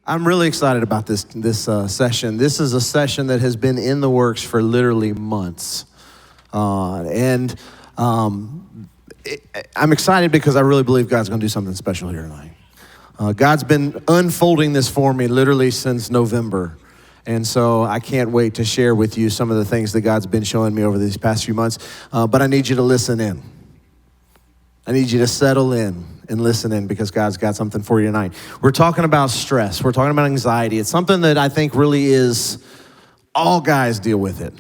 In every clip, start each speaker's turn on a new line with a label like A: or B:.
A: I'm really excited about this session. This is a session that has been in the works for literally months. I'm excited because I really believe God's going to do something special here tonight. God's been unfolding this for me literally since November. And so I can't wait to share with you some of the things that God's been showing me over these past few months. But I need you to listen in. I need you to settle in and listen in because God's got something for you tonight. We're talking about stress. We're talking about anxiety. It's something that I think really is, all guys deal with it.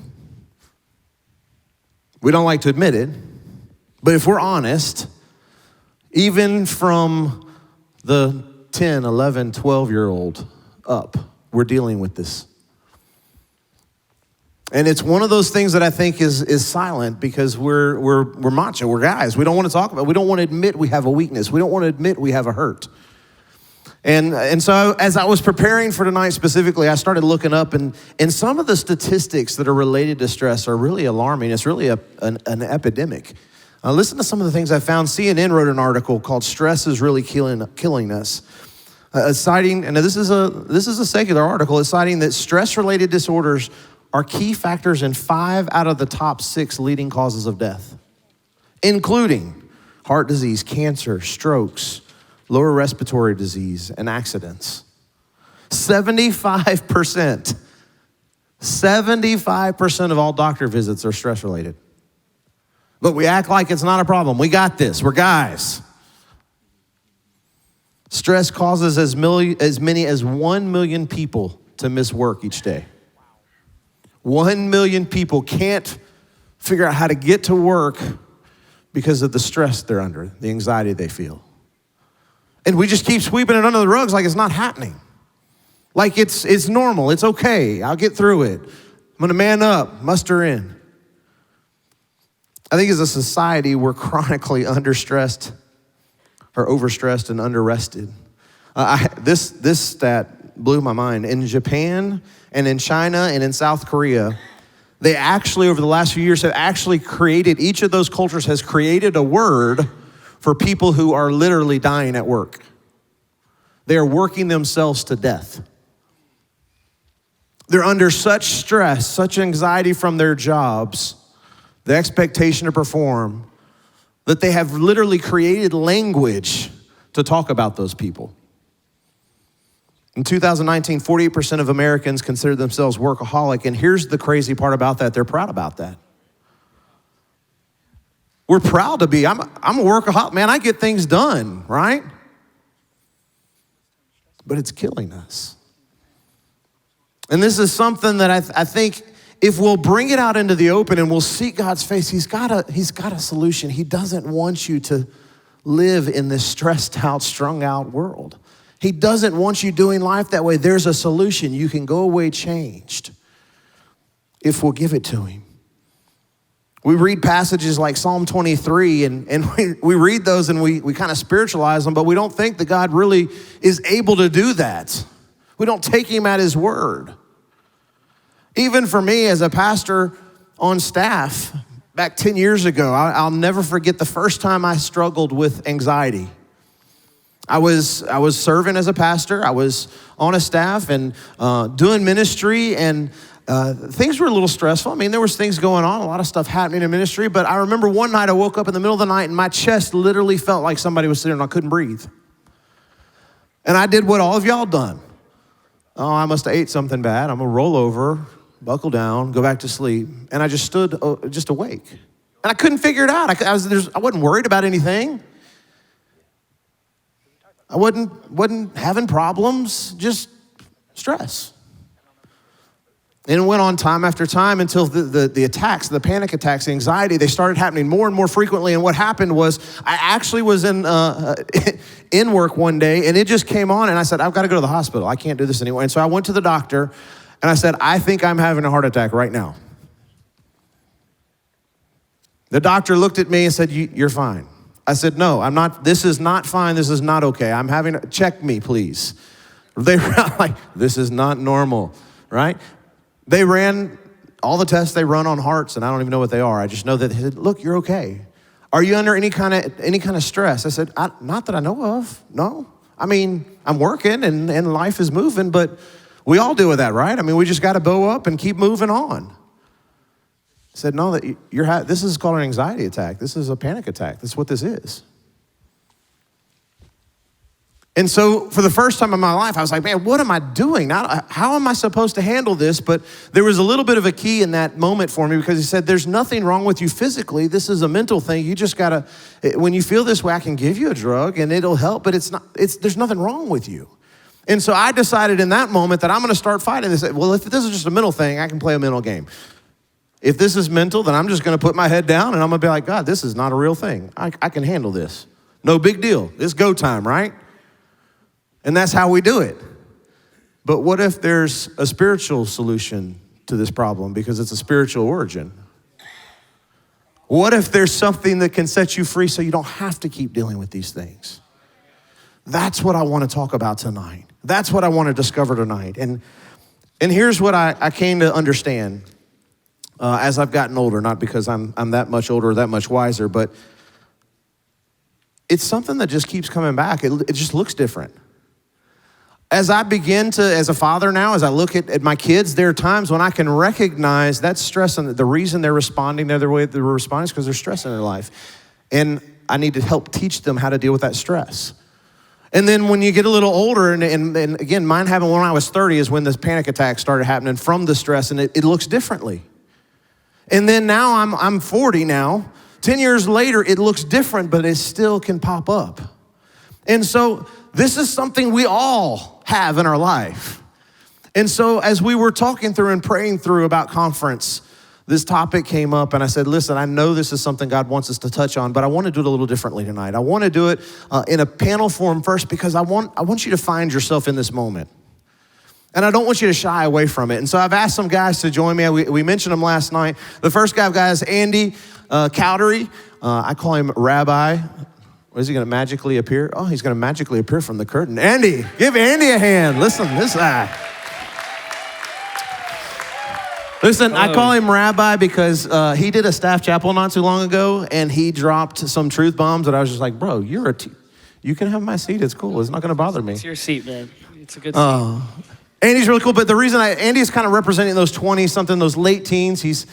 A: We don't like to admit it, but if we're honest, even from the 10, 11, 12-year-old up, we're dealing with this. And it's one of those things that I think is silent because we're macho, we're guys. We don't want to talk about it. We don't want to admit we have a weakness. We don't want to admit we have a hurt. And so as I was preparing for tonight specifically, I started looking up, and some of the statistics that are related to stress are really alarming. It's really an epidemic. Listen to some of the things I found. CNN wrote an article called "Stress is Really Killing Us." Citing, and this is a secular article, it's citing that stress-related disorders are key factors in 5 out of the top 6 leading causes of death, including heart disease, cancer, strokes, lower respiratory disease, and accidents. 75% of all doctor visits are stress-related. But we act like it's not a problem. We got this. We're guys. Stress causes as many as 1 million people to miss work each day. 1 million people can't figure out how to get to work because of the stress they're under, the anxiety they feel. And we just keep sweeping it under the rugs like it's not happening. Like it's normal, it's okay, I'll get through it. I'm gonna man up, muster in. I think as a society, we're chronically understressed or overstressed and underrested. This stat blew my mind. In Japan and in China and in South Korea, they actually, over the last few years, have actually created, each of those cultures has created a word for people who are literally dying at work. They are working themselves to death. They're under such stress, such anxiety from their jobs, the expectation to perform, that they have literally created language to talk about those people. In 2019, 48% of Americans consider themselves workaholic, and here's the crazy part about that, they're proud about that. We're proud to be, I'm a workaholic, man, I get things done, right? But it's killing us. And this is something that I think if we'll bring it out into the open and we'll seek God's face, He's got a solution. He doesn't want you to live in this stressed out, strung out world. He doesn't want you doing life that way. There's a solution. You can go away changed if we'll give it to Him. We read passages like Psalm 23 and we read those and we kind of spiritualize them, but we don't think that God really is able to do that. We don't take Him at His word. Even for me as a pastor on staff back 10 years ago, I'll never forget the first time I struggled with anxiety. I was serving as a pastor. I was on a staff and doing ministry, and things were a little stressful. I mean, there was things going on, a lot of stuff happening in ministry, but I remember one night I woke up in the middle of the night and my chest literally felt like somebody was sitting and I couldn't breathe. And I did what all of y'all done. Oh, I must have ate something bad. I'm gonna roll over, buckle down, go back to sleep. And I just stood just awake. And I couldn't figure it out. I wasn't worried about anything. I wasn't having problems, just stress. And it went on time after time until the attacks, the panic attacks, the anxiety, they started happening more and more frequently. And what happened was I actually was in work one day and it just came on and I said, I've got to go to the hospital. I can't do this anymore. And so I went to the doctor and I said, I think I'm having a heart attack right now. The doctor looked at me and said, you're fine. I said, no, I'm not. This is not fine. This is not okay. Check me, please. They were like, this is not normal, right? They ran all the tests they run on hearts, and I don't even know what they are. I just know that they said, look, you're okay. Are you under any kind of stress? I said, not that I know of, no. I mean, I'm working and life is moving, but we all deal with that, right? I mean, we just got to bow up and keep moving on. I said, no, this is called an anxiety attack. This is a panic attack. That's what this is. And so for the first time in my life, I was like, man, what am I doing? How am I supposed to handle this? But there was a little bit of a key in that moment for me, because he said, there's nothing wrong with you physically. This is a mental thing. You just gotta, when you feel this way, I can give you a drug and it'll help, but there's nothing wrong with you. And so I decided in that moment that I'm gonna start fighting this. Well, if this is just a mental thing, I can play a mental game. If this is mental, then I'm just gonna put my head down and I'm gonna be like, God, this is not a real thing. I can handle this. No big deal. It's go time, right? And that's how we do it. But what if there's a spiritual solution to this problem because it's a spiritual origin? What if there's something that can set you free so you don't have to keep dealing with these things? That's what I want to talk about tonight. That's what I want to discover tonight. And here's what I came to understand as I've gotten older, not because I'm that much older or that much wiser, but it's something that just keeps coming back. It just looks different. As I begin to, as a father now, as I look at my kids, there are times when I can recognize that stress, and the reason they're responding the way they're responding is because they're stressing their life. And I need to help teach them how to deal with that stress. And then when you get a little older, and again, mine happened when I was 30 is when this panic attack started happening from the stress, and it looks differently. And then now I'm 40 now. 10 years later, it looks different, but it still can pop up. And so this is something we all have in our life. And so as we were talking through and praying through about conference, this topic came up and I said, listen, I know this is something God wants us to touch on, but I want to do it a little differently tonight. I want to do it in a panel form first because I want you to find yourself in this moment. And I don't want you to shy away from it. And so I've asked some guys to join me. We mentioned them last night. The first guy is Andy Cowdery. I call him Rabbi. What, is he going to magically appear? Oh, he's going to magically appear from the curtain. Andy, give Andy a hand. Listen, this guy. Listen, I call him Rabbi because he did a staff chapel not too long ago, and he dropped some truth bombs that I was just like, bro, you can have my seat. It's cool. It's not going to bother me.
B: It's your seat, man. It's a good seat.
A: Andy's really cool, but the reason Andy's kind of representing those 20-something, those late teens. He's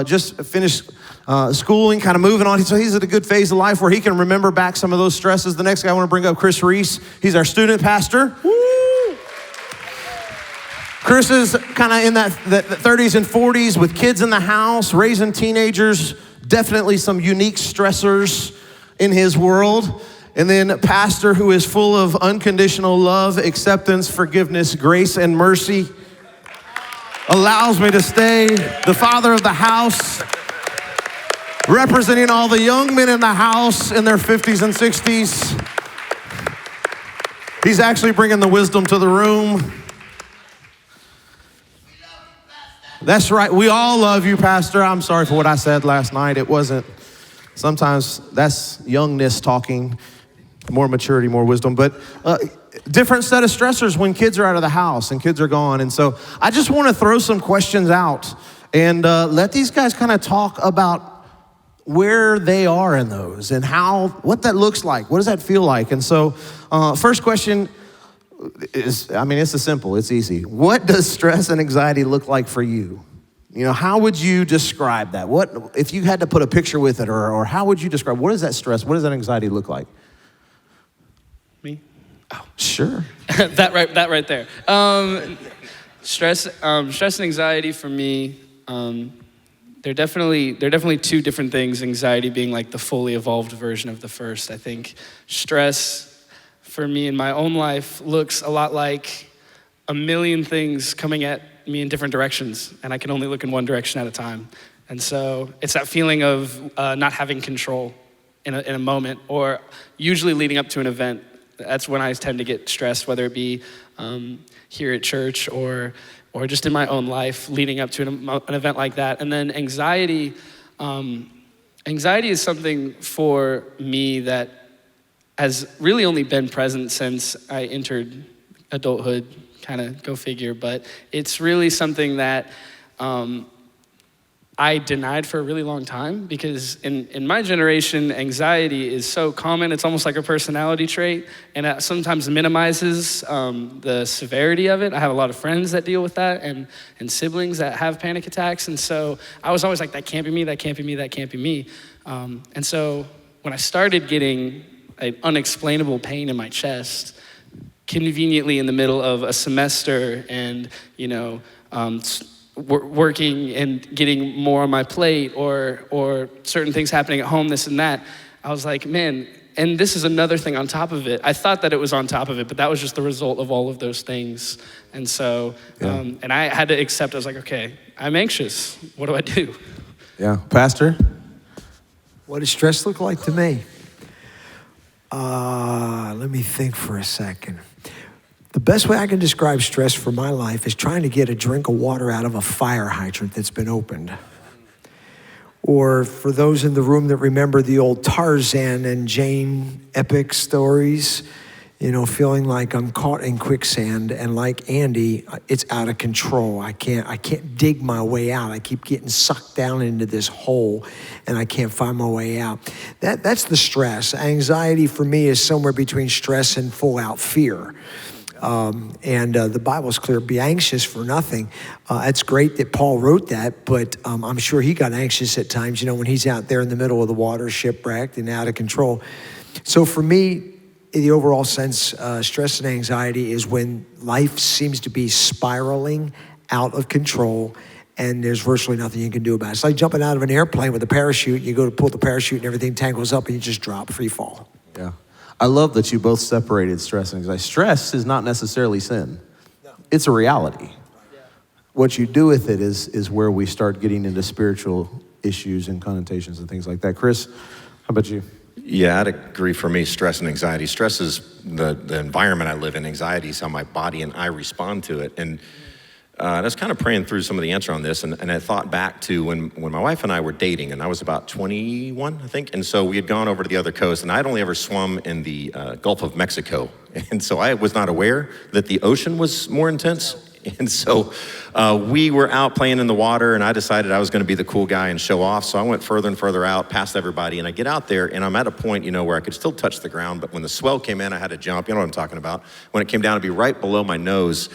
A: just finished schooling, kind of moving on. So he's at a good phase of life where he can remember back some of those stresses. The next guy I want to bring up, Chris Reese. He's our student pastor. Woo! Chris is kind of in that 30s and 40s with kids in the house, raising teenagers, definitely some unique stressors in his world. And then pastor who is full of unconditional love, acceptance, forgiveness, grace, and mercy. Allows me to stay the father of the house, representing all the young men in the house in their 50s and 60s. He's actually bringing the wisdom to the room. That's right. We all love you, Pastor. I'm sorry for what I said last night. It wasn't. Sometimes that's youngness talking. More maturity, more wisdom, but different set of stressors when kids are out of the house and kids are gone. And so I just want to throw some questions out and let these guys kind of talk about where they are in those and what that looks like. What does that feel like? And so first question is, it's simple, it's easy. What does stress and anxiety look like for you? You know, how would you describe that? What, if you had to put a picture with it, or how would you describe, what does that stress, what does that anxiety look like?
B: Me?
A: Oh, sure.
B: that right there. Stress and anxiety for me, they're definitely two different things. Anxiety being like the fully evolved version of the first. I think stress for me in my own life looks a lot like a million things coming at me in different directions, and I can only look in one direction at a time. And so it's that feeling of not having control in a moment, or usually leading up to an event. That's when I tend to get stressed, whether it be here at church or just in my own life leading up to an event like that. And then anxiety is something for me that has really only been present since I entered adulthood, kind of go figure, but it's really something that I I denied for a really long time, because in my generation, anxiety is so common. It's almost like a personality trait, and it sometimes minimizes the severity of it. I have a lot of friends that deal with that, and siblings that have panic attacks, and so I was always like, that can't be me, that can't be me, that can't be me. And so when I started getting an unexplainable pain in my chest, conveniently in the middle of a semester and, working and getting more on my plate, or certain things happening at home, this and that, I was like, man, and this is another thing on top of it. I thought that it was on top of it, but that was just the result of all of those things. And so, and I had to accept, I was like, okay, I'm anxious. What do I do?
A: Yeah, Pastor?
C: What does stress look like to me? Let me think for a second. The best way I can describe stress for my life is trying to get a drink of water out of a fire hydrant that's been opened. Or for those in the room that remember the old Tarzan and Jane epic stories, feeling like I'm caught in quicksand, and like Andy, it's out of control. I can't dig my way out. I keep getting sucked down into this hole, and I can't find my way out. That's the stress. Anxiety for me is somewhere between stress and full out fear. The Bible's clear, be anxious for nothing. It's great that Paul wrote that, but I'm sure he got anxious at times, when he's out there in the middle of the water, shipwrecked and out of control. So for me, in the overall sense, stress and anxiety is when life seems to be spiraling out of control and there's virtually nothing you can do about it. It's like jumping out of an airplane with a parachute. You go to pull the parachute and everything tangles up and you just drop, free fall.
A: Yeah. I love that you both separated stress and anxiety. Stress is not necessarily sin. No. It's a reality. Yeah. What you do with it is where we start getting into spiritual issues and connotations and things like that. Chris, how about you?
D: Yeah, I'd agree. For me, stress and anxiety. Stress is the environment I live in. Anxiety is how my body and I respond to it. And I was kind of praying through some of the answer on this, and I thought back to when my wife and I were dating, and I was about 21, I think. And so we had gone over to the other coast, and I'd only ever swum in the Gulf of Mexico. And so I was not aware that the ocean was more intense. And so we were out playing in the water, and I decided I was going to be the cool guy and show off. So I went further and further out past everybody, and I get out there, and I'm at a point, where I could still touch the ground. But when the swell came in, I had to jump. You know what I'm talking about. When it came down, it'd be right below my nose.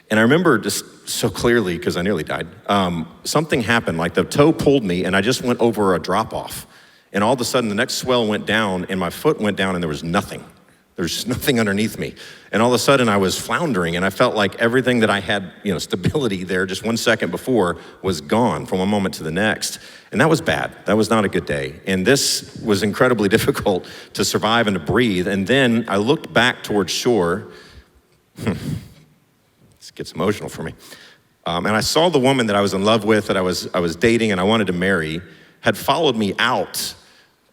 D: And I remember just so clearly, because I nearly died, something happened. Like the toe pulled me, and I just went over a drop-off. And all of a sudden, the next swell went down, and my foot went down, and there was nothing. There's nothing underneath me. And all of a sudden I was floundering, and I felt like everything that I had, stability there just 1 second before was gone from one moment to the next. And that was bad. That was not a good day. And this was incredibly difficult to survive and to breathe. And then I looked back towards shore. This gets emotional for me. And I saw the woman that I was in love with, that I was dating and I wanted to marry, had followed me out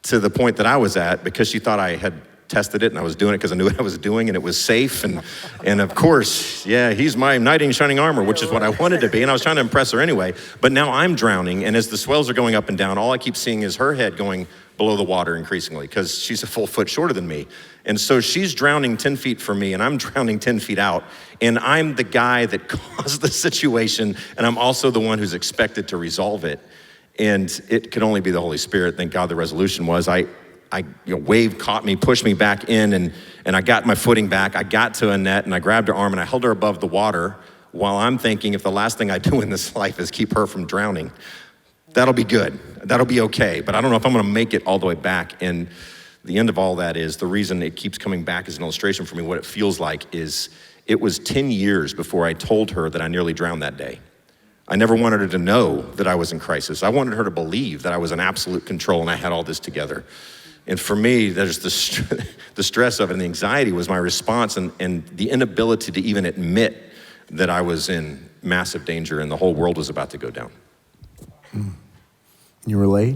D: to the point that I was at because she thought I had tested it and I was doing it because I knew what I was doing and it was safe. And of course, yeah, he's my knight in shining armor, which is what I wanted to be. And I was trying to impress her anyway. But now I'm drowning. And as the swells are going up and down, all I keep seeing is her head going below the water increasingly because she's a full foot shorter than me. And so she's drowning 10 feet from me and I'm drowning 10 feet out. And I'm the guy that caused the situation. And I'm also the one who's expected to resolve it. And it could only be the Holy Spirit. Thank God the resolution was wave caught me, pushed me back in, and I got my footing back. I got to Annette, and I grabbed her arm, and I held her above the water while I'm thinking, if the last thing I do in this life is keep her from drowning, that'll be good. That'll be okay. But I don't know if I'm going to make it all the way back. And the end of all that is, the reason it keeps coming back as an illustration for me, what it feels like is, it was 10 years before I told her that I nearly drowned that day. I never wanted her to know that I was in crisis. I wanted her to believe that I was in absolute control and I had all this together. And for me, there's the stress of it, and the anxiety was my response, and the inability to even admit that I was in massive danger and the whole world was about to go down.
A: You relate?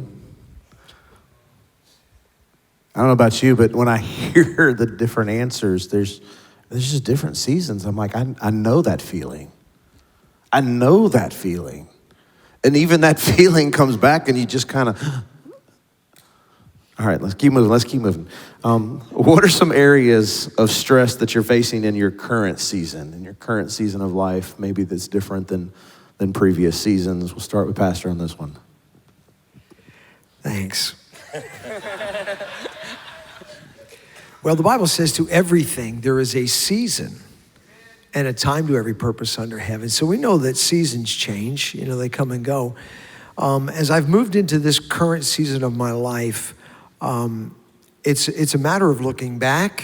A: I don't know about you, but when I hear the different answers, there's just different seasons. I'm like, I know that feeling. I know that feeling. And even that feeling comes back and you just kind of, all right, let's keep moving. What are some areas of stress that you're facing in your current season of life, maybe that's different than previous seasons? We'll start with Pastor on this one.
C: Thanks. Well, the Bible says to everything there is a season and a time to every purpose under heaven. So we know that seasons change, they come and go. As I've moved into this current season of my life, it's a matter of looking back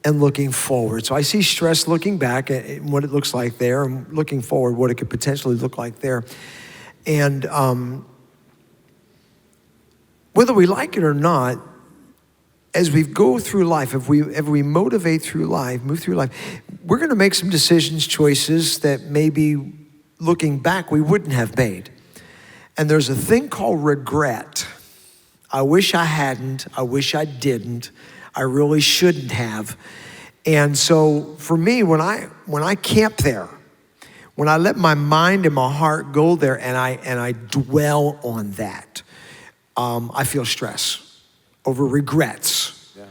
C: and looking forward. So I see stress looking back at what it looks like there, and looking forward what it could potentially look like there. And whether we like it or not, as we go through life, if we motivate through life, move through life, we're going to make some decisions, choices that maybe looking back we wouldn't have made. And there's a thing called regret. I wish I hadn't. I wish I didn't. I really shouldn't have. And so for me, when I camp there, when I let my mind and my heart go there and I dwell on that, I feel stress over regrets. Yeah.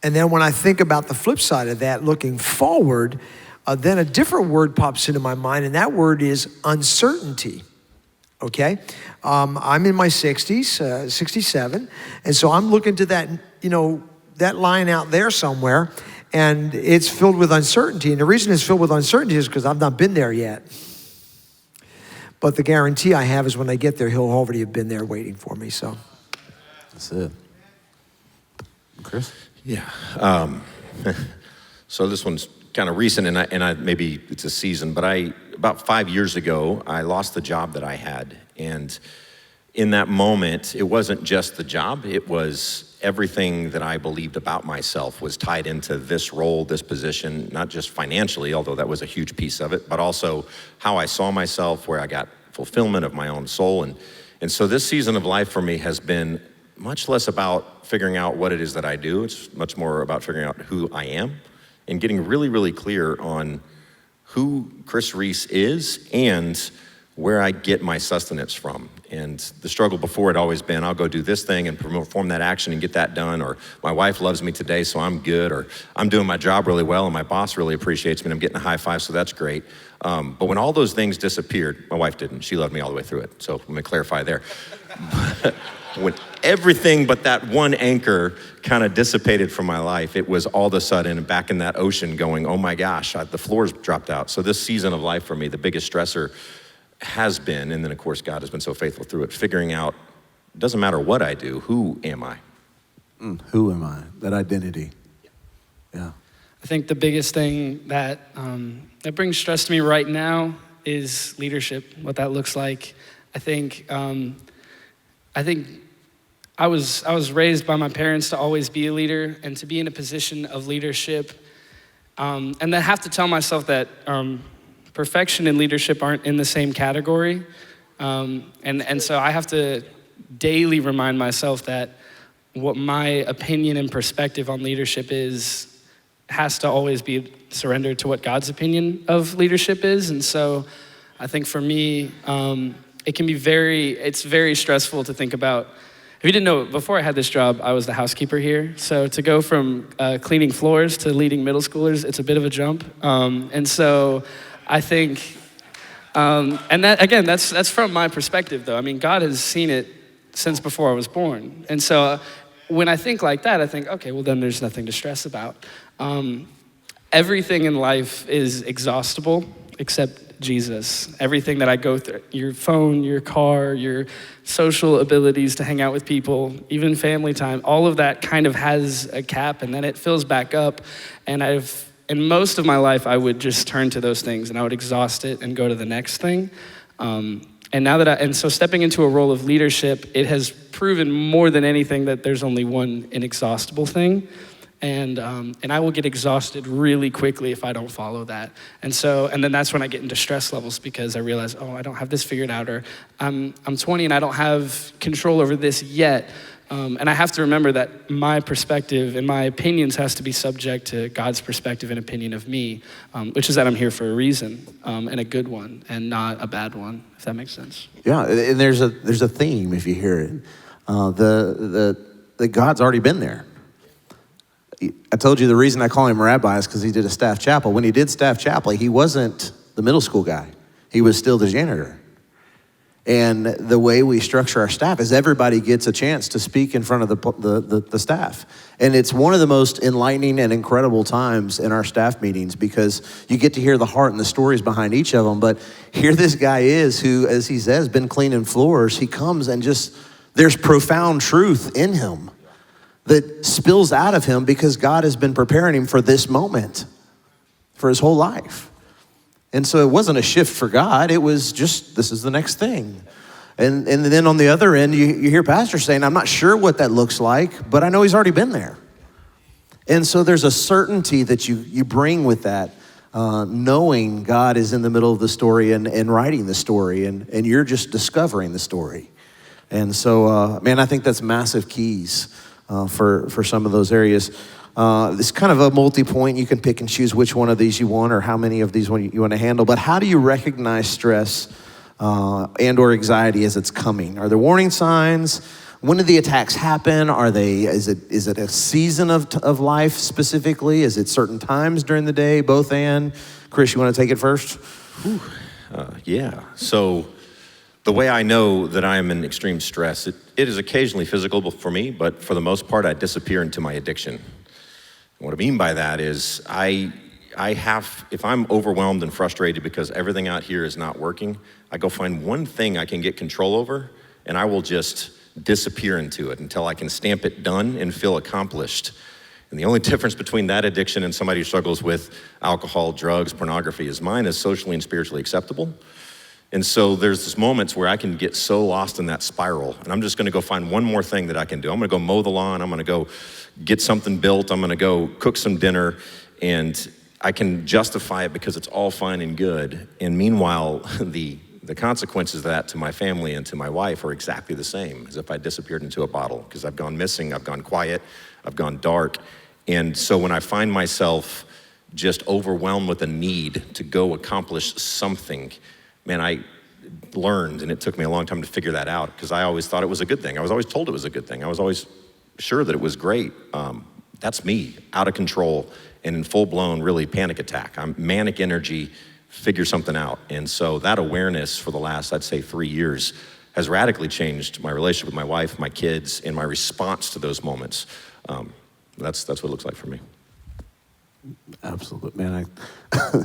C: And then when I think about the flip side of that, looking forward, then a different word pops into my mind, and that word is uncertainty. Okay? I'm in my 60s, 67, and so I'm looking to that, that line out there somewhere, and it's filled with uncertainty. And the reason it's filled with uncertainty is because I've not been there yet. But the guarantee I have is when I get there, he'll already have been there waiting for me, so.
A: That's it. Chris?
D: Yeah. So this one's kind of recent, and I maybe it's a season, but about 5 years ago, I lost the job that I had. And in that moment, it wasn't just the job, it was everything that I believed about myself was tied into this role, this position, not just financially, although that was a huge piece of it, but also how I saw myself, where I got fulfillment of my own soul. And so this season of life for me has been much less about figuring out what it is that I do. It's much more about figuring out who I am and getting really, really clear on who Chris Reese is and where I get my sustenance from. And the struggle before had always been, I'll go do this thing and perform that action and get that done, or my wife loves me today, so I'm good, or I'm doing my job really well and my boss really appreciates me and I'm getting a high five, so that's great. But when all those things disappeared, my wife didn't. She loved me all the way through it, so let me clarify there. When everything but that one anchor kind of dissipated from my life, it was all of a sudden back in that ocean going, oh my gosh, the floor's dropped out. So this season of life for me, the biggest stressor has been, and then of course God has been so faithful through it, figuring out, it doesn't matter what I do, who am I?
A: Who am I? That identity. Yeah.
B: I think the biggest thing that that brings stress to me right now is leadership, what that looks like. I think I was raised by my parents to always be a leader and to be in a position of leadership, and then have to tell myself that perfection and leadership aren't in the same category, and so I have to daily remind myself that what my opinion and perspective on leadership has to always be surrendered to what God's opinion of leadership is. And so I think for me, it can be it's very stressful to think about. If you didn't know, before I had this job, I was the housekeeper here. So to go from cleaning floors to leading middle schoolers, it's a bit of a jump. And so I think, and that, again, that's from my perspective though. I mean, God has seen it since before I was born. And so when I think like that, I think, okay, well then there's nothing to stress about. Everything in life is exhaustible except Jesus. Everything that I go through, your phone, your car, your social abilities to hang out with people, even family time, all of that kind of has a cap and then it fills back up. And in most of my life, I would just turn to those things and I would exhaust it and go to the next thing. And so stepping into a role of leadership, it has proven more than anything that there's only one inexhaustible thing. And I will get exhausted really quickly if I don't follow that. And then that's when I get into stress levels because I realize, oh, I don't have this figured out, or I'm 20 and I don't have control over this yet. And I have to remember that my perspective and my opinions has to be subject to God's perspective and opinion of me, which is that I'm here for a reason, and a good one, and not a bad one, if that makes sense.
A: Yeah, and there's a theme if you hear it. The God's already been there. I told you the reason I call him rabbi is because he did a staff chapel. When he did staff chapel, he wasn't the middle school guy. He was still the janitor. And the way we structure our staff is everybody gets a chance to speak in front of the staff. And it's one of the most enlightening and incredible times in our staff meetings because you get to hear the heart and the stories behind each of them. But here this guy is who, as he says, been cleaning floors. He comes and just, there's profound truth in him that spills out of him because God has been preparing him for this moment, for his whole life. And so it wasn't a shift for God. It was just, this is the next thing. And then on the other end, you hear Pastor saying, I'm not sure what that looks like, but I know he's already been there. And so there's a certainty that you bring with that, knowing God is in the middle of the story and writing the story, and you're just discovering the story. And so, man, I think that's massive keys for some of those areas. It's kind of a multi-point. You can pick and choose which one of these you want or how many of these you want to handle. But how do you recognize stress and or anxiety as it's coming? Are there warning signs? When do the attacks happen? Is it a season of life specifically? Is it certain times during the day? Both and? Chris, you want to take it first?
D: Yeah. So the way I know that I am in extreme stress, it is occasionally physical for me, but for the most part, I disappear into my addiction. And what I mean by that is if I'm overwhelmed and frustrated because everything out here is not working, I go find one thing I can get control over, and I will just disappear into it until I can stamp it done and feel accomplished. And the only difference between that addiction and somebody who struggles with alcohol, drugs, pornography is mine is socially and spiritually acceptable. And so there's this moments where I can get so lost in that spiral, and I'm just gonna go find one more thing that I can do. I'm gonna go mow the lawn, I'm gonna go get something built, I'm gonna go cook some dinner, and I can justify it because it's all fine and good. And meanwhile, the consequences of that to my family and to my wife are exactly the same as if I disappeared into a bottle, because I've gone missing, I've gone quiet, I've gone dark. And so when I find myself just overwhelmed with a need to go accomplish something, man, I learned, and it took me a long time to figure that out, because I always thought it was a good thing. I was always told it was a good thing. I was always sure that it was great. That's me, out of control and in full-blown, really, panic attack. I'm manic energy, figure something out. And so that awareness for the last, I'd say, 3 years has radically changed my relationship with my wife, my kids, and my response to those moments. That's what it looks like for me.
A: Absolutely, man.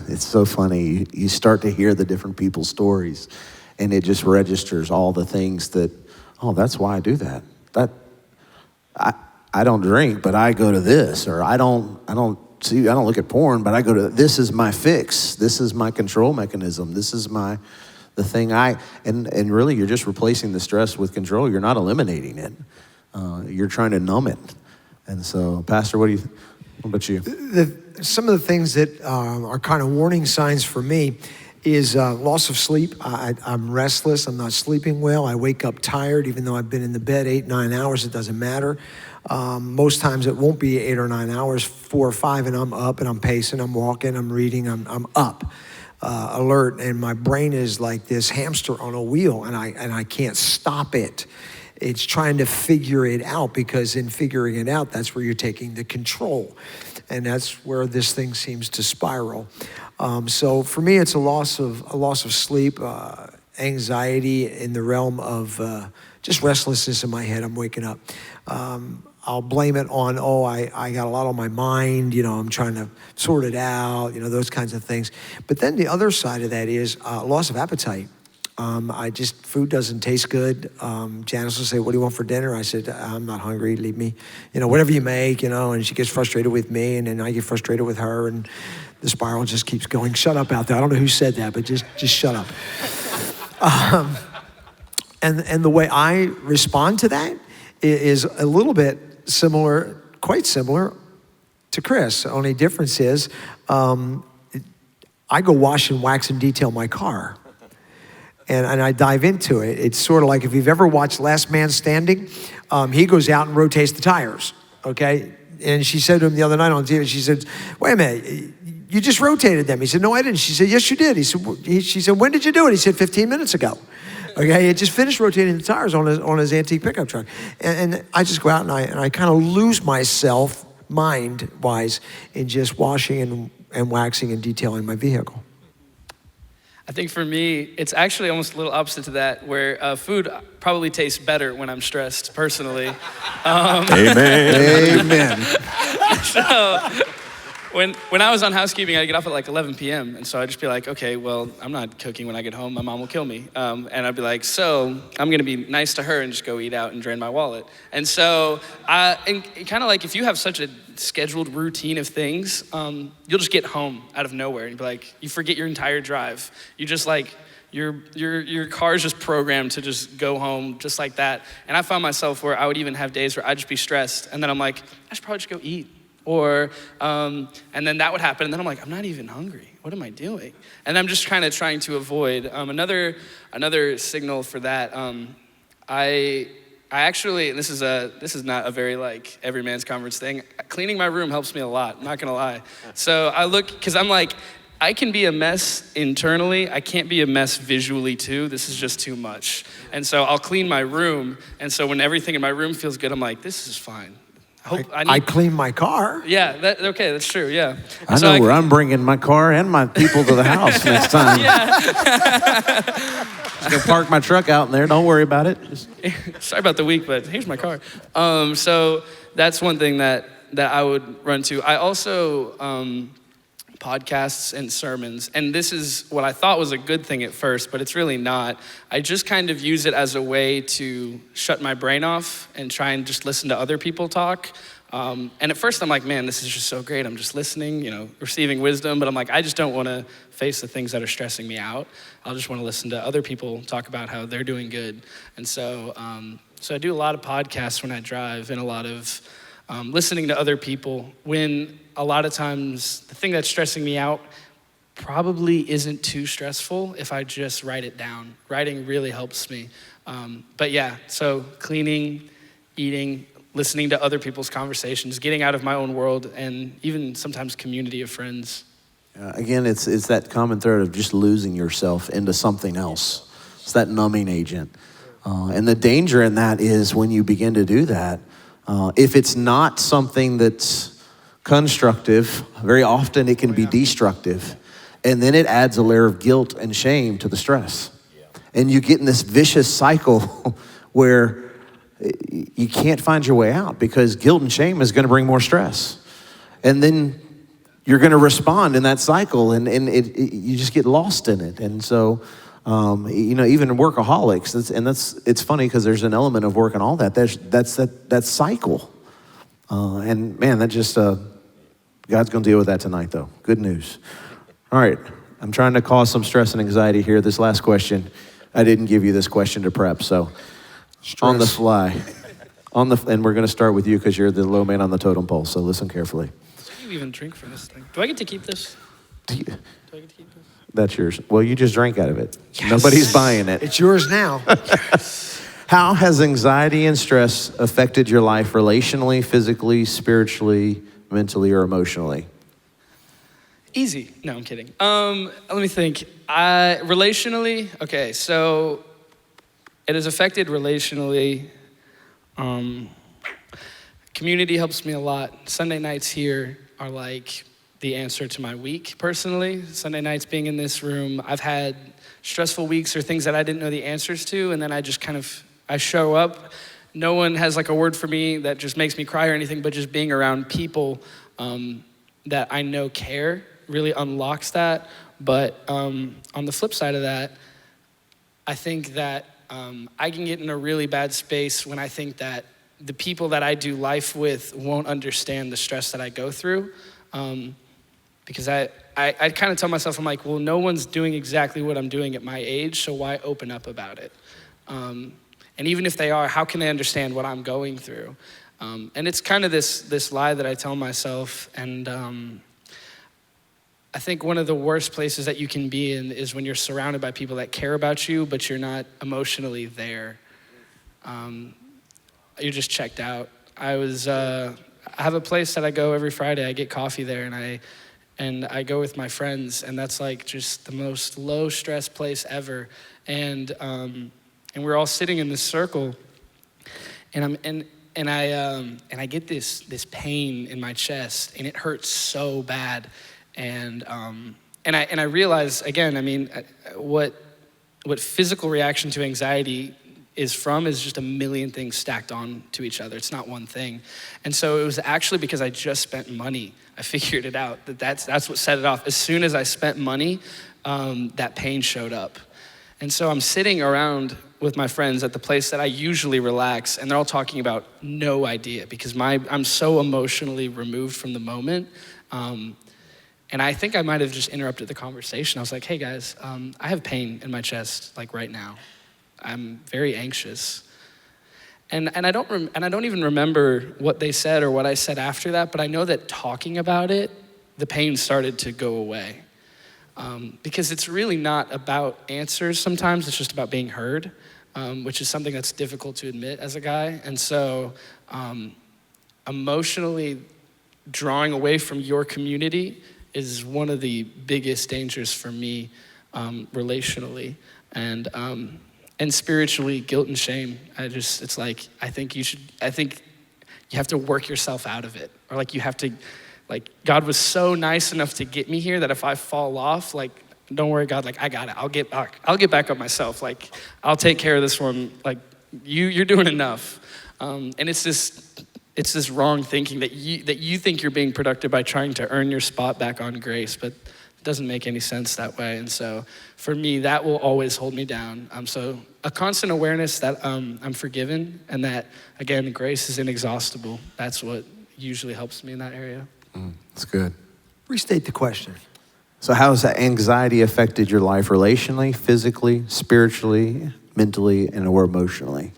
A: It's so funny. You start to hear the different people's stories, and it just registers all the things that, oh, that's why I do that. I don't drink, but I go to this, or I don't look at porn, but I go to, this is my fix. This is my control mechanism. This is the thing and really you're just replacing the stress with control. You're not eliminating it. You're trying to numb it. And so, Pastor, what about you?
C: Some of the things that are kind of warning signs for me is loss of sleep. I'm restless. I'm not sleeping well. I wake up tired, even though I've been in the bed 8-9 hours. It doesn't matter. Most times it won't be 8 or 9 hours, 4 or 5, and I'm up and I'm pacing, I'm walking, I'm reading, I'm up, alert, and my brain is like this hamster on a wheel, and I can't stop it. It's trying to figure it out, because in figuring it out, that's where you're taking the control. And that's where this thing seems to spiral. So for me, it's a loss of sleep, anxiety in the realm of just restlessness in my head. I'm waking up. I'll blame it on, I got a lot on my mind, I'm trying to sort it out, those kinds of things. But then the other side of that is loss of appetite. Food doesn't taste good. Janice will say, what do you want for dinner? I said, I'm not hungry, leave me. Whatever you make, and she gets frustrated with me, and then I get frustrated with her, and the spiral just keeps going. Shut up out there. I don't know who said that, but just shut up. And the way I respond to that is a little bit similar, quite similar to Chris. The only difference is I go wash and wax and detail my car. And I dive into it. It's sort of like if you've ever watched Last Man Standing, he goes out and rotates the tires, okay? And she said to him the other night on TV, she said, wait a minute, you just rotated them. He said, no, I didn't. She said, yes, you did. She said, when did you do it? He said, 15 minutes ago. Okay, he had just finished rotating the tires on his antique pickup truck. And I just go out and I kind of lose myself, mind-wise, in just washing and waxing and detailing my vehicle.
B: I think for me, it's actually almost a little opposite to that, where food probably tastes better when I'm stressed, personally.
D: Amen.
A: Amen.
B: So when I was on housekeeping, I'd get off at like 11 p.m. And so I'd just be like, okay, well, I'm not cooking when I get home. My mom will kill me. And I'd be like, so I'm going to be nice to her and just go eat out and drain my wallet. And so and kind of like if you have such a scheduled routine of things, you'll just get home out of nowhere and be like, you forget your entire drive. You just like, your car is just programmed to just go home just like that. And I found myself where I would even have days where I'd just be stressed. And then I'm like, I should probably just go eat. Or, and then that would happen, and then I'm like, I'm not even hungry. What am I doing? And I'm just kind of trying to avoid. Another signal for that, I actually, this is not a very like every man's conference thing. Cleaning my room helps me a lot, I'm not gonna lie. So I look, cause I'm like, I can be a mess internally, I can't be a mess visually too. This is just too much. And so I'll clean my room, and so when everything in my room feels good, I'm like, this is fine.
C: I clean my car.
B: Yeah, okay, that's true, yeah.
A: I know where I'm bringing my car and my people to the house next time. Just gonna park my truck out in there. Don't worry about it.
B: Sorry about the week, but here's my car. So that's one thing that I would run to. I also, podcasts and sermons, and this is what I thought was a good thing at first, but it's really not. I just kind of use it as a way to shut my brain off and try and just listen to other people talk. And at first I'm like, man, this is just so great. I'm just listening, receiving wisdom, but I'm like, I just don't want to face the things that are stressing me out. I'll just want to listen to other people talk about how they're doing good. And so I do a lot of podcasts when I drive, and a lot of listening to other people, when a lot of times the thing that's stressing me out probably isn't too stressful if I just write it down. Writing really helps me. But yeah, so cleaning, eating, listening to other people's conversations, getting out of my own world, and even sometimes community of friends.
A: Again, it's that common thread of just losing yourself into something else. It's that numbing agent. And the danger in that is when you begin to do that, if it's not something that's constructive, very often it can be destructive. And then it adds a layer of guilt and shame to the stress. And you get in this vicious cycle where you can't find your way out because guilt and shame is gonna bring more stress. And then you're gonna respond in that cycle, and you just get lost in it. And so, even workaholics, it's funny because there's an element of work and all that. That's that cycle. And man, that just, God's gonna deal with that tonight though. Good news. All right, I'm trying to cause some stress and anxiety here. This last question, I didn't give you this question to prep, so stress. On the fly. And we're gonna start with you because you're the low man on the totem pole, so listen carefully.
B: Do you even drink from this thing? Do I get to keep this? Do I get to keep this?
A: That's yours. Well, you just drank out of it. Yes. Nobody's buying it.
C: It's yours now.
B: Yes.
A: How has anxiety and stress affected your life relationally, physically, spiritually, mentally, or emotionally?
B: Easy. No, I'm kidding. Let me think. Relationally, okay, so it has affected relationally. Community helps me a lot. Sunday nights here are like the answer to my week, personally. Sunday nights being in this room, I've had stressful weeks or things that I didn't know the answers to, and then I just I show up. No one has like a word for me that just makes me cry or anything, but just being around people that I know care really unlocks that. But on the flip side of that, I think that I can get in a really bad space when I think that the people that I do life with won't understand the stress that I go through. Because I kind of tell myself, I'm like, well, no one's doing exactly what I'm doing at my age, so why open up about it? And even if they are, how can they understand what I'm going through? And it's kind of this lie that I tell myself. And I think one of the worst places that you can be in is when you're surrounded by people that care about you, but you're not emotionally there. You're just checked out. I have a place that I go every Friday. I get coffee there, and I go with my friends, and that's like just the most low stress place ever. And we're all sitting in this circle, and I get this pain in my chest, and it hurts so bad. And I realize, again, I mean, what physical reaction to anxiety is just a million things stacked on to each other. It's not one thing. And so it was actually because I just spent money. I figured it out, that's what set it off. As soon as I spent money, that pain showed up. And so I'm sitting around with my friends at the place that I usually relax, and they're all talking about no idea because I'm so emotionally removed from the moment. And I think I might have just interrupted the conversation. I was like, hey guys, I have pain in my chest like right now. I'm very anxious. And I don't even remember what they said or what I said after that, but I know that talking about it, the pain started to go away. Because it's really not about answers sometimes, it's just about being heard, which is something that's difficult to admit as a guy. And so emotionally drawing away from your community is one of the biggest dangers for me relationally. And spiritually, guilt and shame. It's like, I think you have to work yourself out of it. Or like you have to, like, God was so nice enough to get me here that if I fall off, like, don't worry, God, like, I got it. I'll get back up myself. Like, I'll take care of this one. Like, you're doing enough. And it's this wrong thinking that you think you're being productive by trying to earn your spot back on grace, but it doesn't make any sense that way. And so for me, that will always hold me down. So a constant awareness that I'm forgiven and that, again, grace is inexhaustible. That's what usually helps me in that area.
A: That's good.
C: Restate the question.
A: So how has that anxiety affected your life relationally, physically, spiritually, mentally, and or emotionally?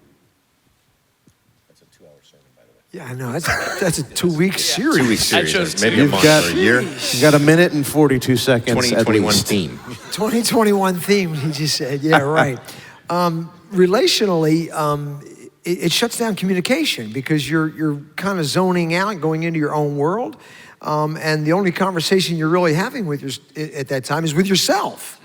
D: That's a 2-hour sermon, by the way.
C: Yeah, I know. That's a 2-week series.
D: 2-week series,
B: chose
D: maybe
B: two.
D: a month or a year.
A: You've got 1 minute and 42 seconds
D: 2021
A: at least.
D: theme.
C: 2021 theme, he just said. Yeah, right. Relationally, it shuts down communication because you're kind of zoning out, going into your own world. And the only conversation you're really having at that time is with yourself.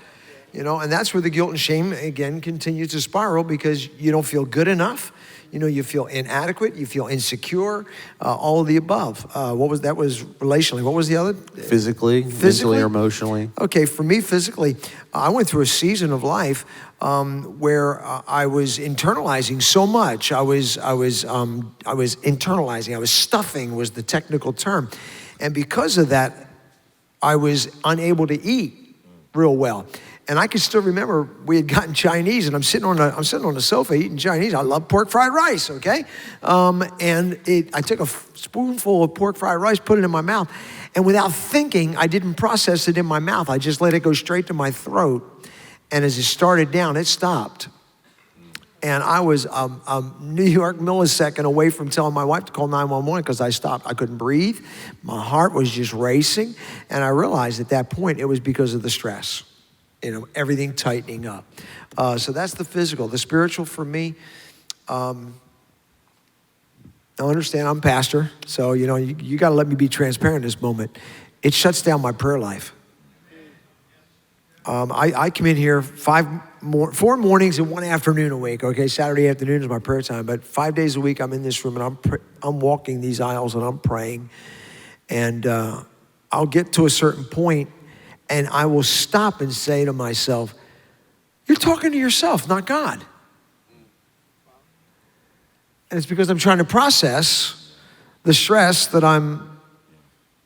C: And that's where the guilt and shame, again, continues to spiral because you don't feel good enough. You feel inadequate, you feel insecure, all of the above. That was relationally. What was the other?
A: Physically, mentally, or emotionally.
C: Okay, for me, physically, I went through a season of life where I was internalizing so much. I was internalizing. I was stuffing was the technical term, and because of that, I was unable to eat real well. And I can still remember we had gotten Chinese, and I'm sitting on the sofa eating Chinese. I love pork fried rice, okay? I took a spoonful of pork fried rice, put it in my mouth, and without thinking, I didn't process it in my mouth. I just let it go straight to my throat. And as it started down, it stopped. And I was a New York millisecond away from telling my wife to call 911 because I stopped. I couldn't breathe. My heart was just racing. And I realized at that point it was because of the stress. Everything tightening up. So that's the physical. The spiritual for me, I understand I'm pastor, so you got to let me be transparent in this moment. It shuts down my prayer life. I come in here 4 mornings and 1 afternoon a week. Okay, Saturday afternoon is my prayer time, but 5 days a week I'm in this room and I'm walking these aisles and I'm praying, and I'll get to a certain point. And I will stop and say to myself, you're talking to yourself, not God. And it's because I'm trying to process the stress that I'm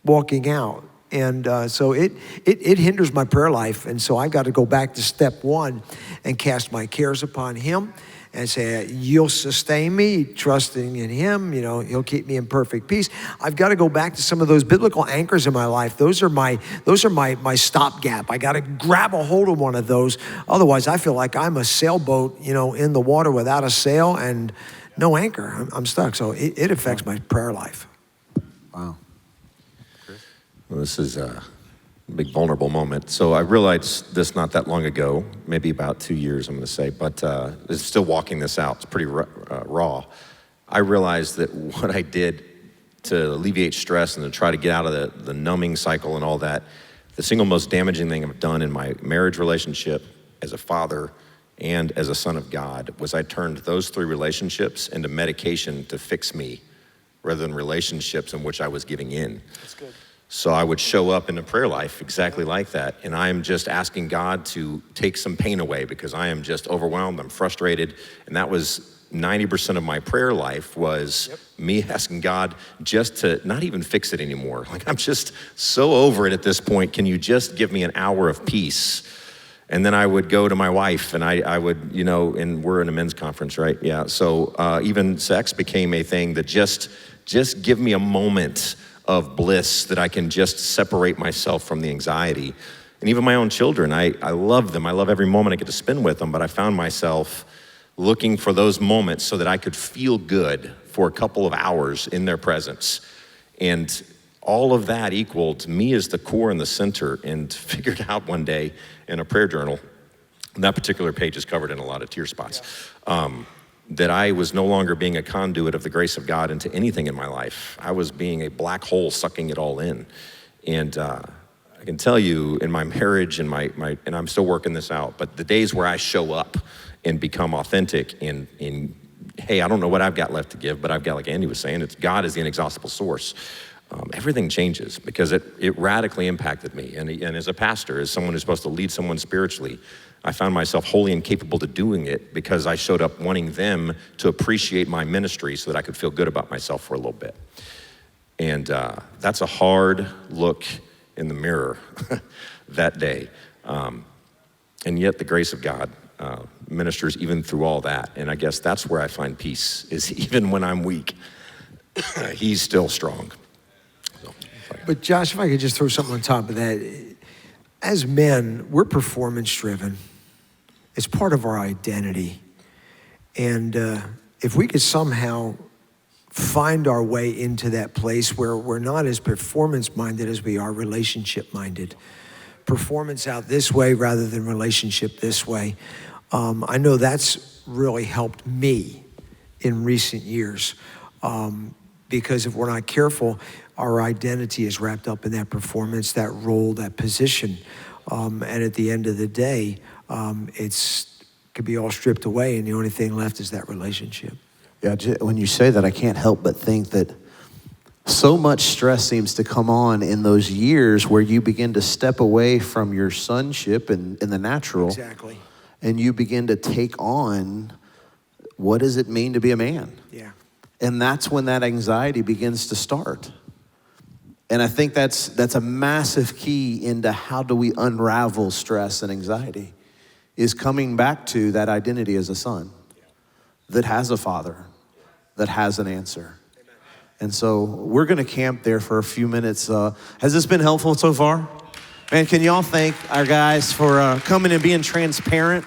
C: walking out. And so it hinders my prayer life. And so I've got to go back to step one and cast my cares upon Him and say, you'll sustain me, trusting in Him, He'll keep me in perfect peace. I've got to go back to some of those biblical anchors in my life. Those are my stopgap. I got to grab a hold of one of those. Otherwise, I feel like I'm a sailboat, in the water without a sail and no anchor. I'm stuck. So it affects my prayer life.
A: Wow.
D: Well, this is a big vulnerable moment. So I realized this not that long ago, maybe about 2 years, I'm going to say, but it's still walking this out. It's pretty raw. I realized that what I did to alleviate stress and to try to get out of the numbing cycle and all that, the single most damaging thing I've done in my marriage relationship as a father and as a son of God was I turned those 3 relationships into medication to fix me rather than relationships in which I was giving in.
B: That's good.
D: So I would show up in a prayer life exactly like that. And I'm just asking God to take some pain away because I am just overwhelmed, I'm frustrated. And that was 90% of my prayer life was me asking God just to not even fix it anymore. Like, I'm just so over it at this point. Can you just give me an hour of peace? And then I would go to my wife and I would, and we're in a men's conference, right? Yeah, so even sex became a thing that just give me a moment of bliss that I can just separate myself from the anxiety. And even my own children, I love them. I love every moment I get to spend with them, but I found myself looking for those moments so that I could feel good for a couple of hours in their presence. And all of that equaled me as the core and the center, and figured out one day in a prayer journal, and that particular page is covered in a lot of tear spots, that I was no longer being a conduit of the grace of God into anything in my life. I was being a black hole sucking it all in. And I can tell you in my marriage and and I'm still working this out, but the days where I show up and become authentic in hey, I don't know what I've got left to give, but I've got, like Andy was saying, it's God is the inexhaustible source. Everything changes because it radically impacted me. And as a pastor, as someone who's supposed to lead someone spiritually, I found myself wholly incapable to doing it because I showed up wanting them to appreciate my ministry so that I could feel good about myself for a little bit. And that's a hard look in the mirror that day. And yet the grace of God ministers even through all that. And I guess that's where I find peace, is even when I'm weak, he's still strong.
C: But Josh, if I could just throw something on top of that. As men, we're performance driven. It's part of our identity. And if we could somehow find our way into that place where we're not as performance minded as we are relationship minded, performance out this way rather than relationship this way, I know that's really helped me in recent years. Because if we're not careful, our identity is wrapped up in that performance, that role, that position. And at the end of the day, it's could be all stripped away, and the only thing left is that relationship.
A: Yeah, when you say that, I can't help but think that so much stress seems to come on in those years where you begin to step away from your sonship in the natural.
C: Exactly.
A: And you begin to take on, what does it mean to be a man?
C: Yeah.
A: And that's when that anxiety begins to start. And I think that's a massive key into how do we unravel stress and anxiety, is coming back to that identity as a son that has a father, that has an answer. And so we're gonna camp there for a few minutes. Has this been helpful so far? Man, can y'all thank our guys for coming and being transparent?